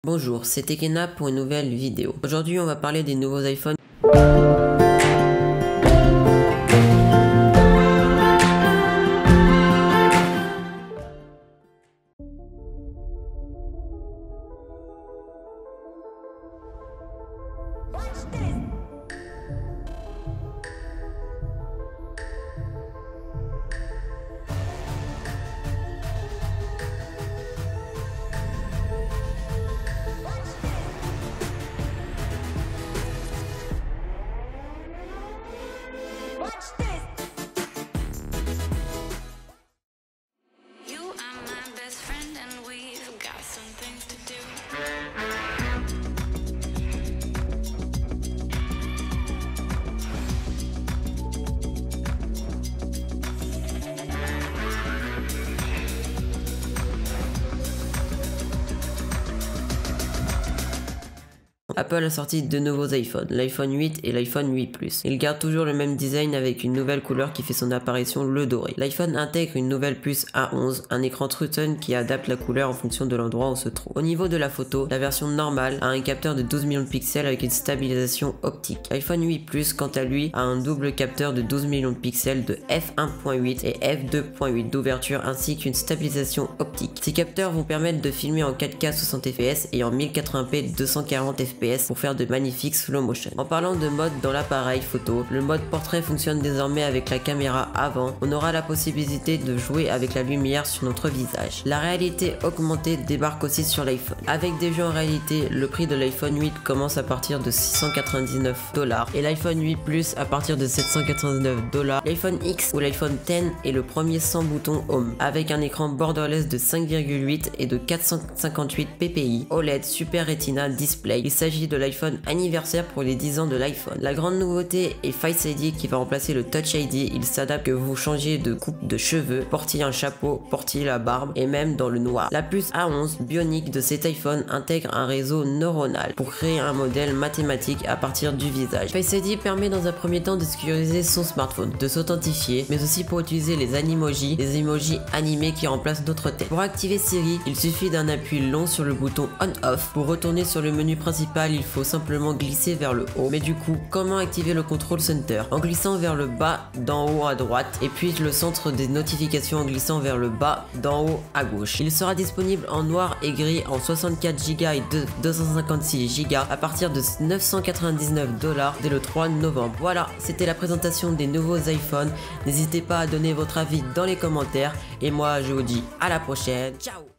Bonjour, c'est Tekena pour une nouvelle vidéo. Aujourd'hui, on va parler des nouveaux iPhones. Apple a sorti deux nouveaux iPhones, l'iPhone 8 et l'iPhone 8 Plus. Il garde toujours le même design avec une nouvelle couleur qui fait son apparition, le doré. L'iPhone intègre une nouvelle puce A11, un écran True Tone qui adapte la couleur en fonction de l'endroit où on se trouve. Au niveau de la photo, la version normale a un capteur de 12 millions de pixels avec une stabilisation optique. L'iPhone 8 Plus, quant à lui, a un double capteur de 12 millions de pixels de f1.8 et f2.8 d'ouverture ainsi qu'une stabilisation optique. Ces capteurs vont permettre de filmer en 4K 60 fps et en 1080p 240 fps pour faire de magnifiques slow motion. En parlant de mode dans l'appareil photo, le mode portrait fonctionne désormais avec la caméra avant. On aura la possibilité de jouer avec la lumière sur notre visage. La réalité augmentée débarque aussi sur l'iPhone. Avec des jeux en réalité, le prix de l'iPhone 8 commence à partir de $699 et l'iPhone 8 Plus à partir de $799. L'iPhone X ou l'iPhone X est le premier sans bouton Home avec un écran borderless de 5,8 et de 458 ppi OLED Super Retina Display. Il s'agit de l'iPhone anniversaire pour les 10 ans de l'iPhone. La grande nouveauté est Face ID qui va remplacer le Touch ID. Il s'adapte que vous changiez de coupe de cheveux, portiez un chapeau, portiez la barbe et même dans le noir. La puce A11 bionique de cet iPhone intègre un réseau neuronal pour créer un modèle mathématique à partir du visage. Face ID permet dans un premier temps de sécuriser son smartphone, de s'authentifier, mais aussi pour utiliser les animojis, les emojis animés qui remplacent notre tête. Pour activer Siri, il suffit d'un appui long sur le bouton on-off. Pour retourner sur le menu principal, il faut simplement glisser vers le haut. Mais du coup, comment activer le Control Center? En glissant vers le bas d'en haut à droite et puis le centre des notifications en glissant vers le bas d'en haut à gauche. Il sera disponible en noir et gris en 64 Go et 256 Go à partir de $999 dès le 3 novembre. Voilà, c'était la présentation des nouveaux iPhones. N'hésitez pas à donner votre avis dans les commentaires et moi je vous dis à la prochaine. Ciao!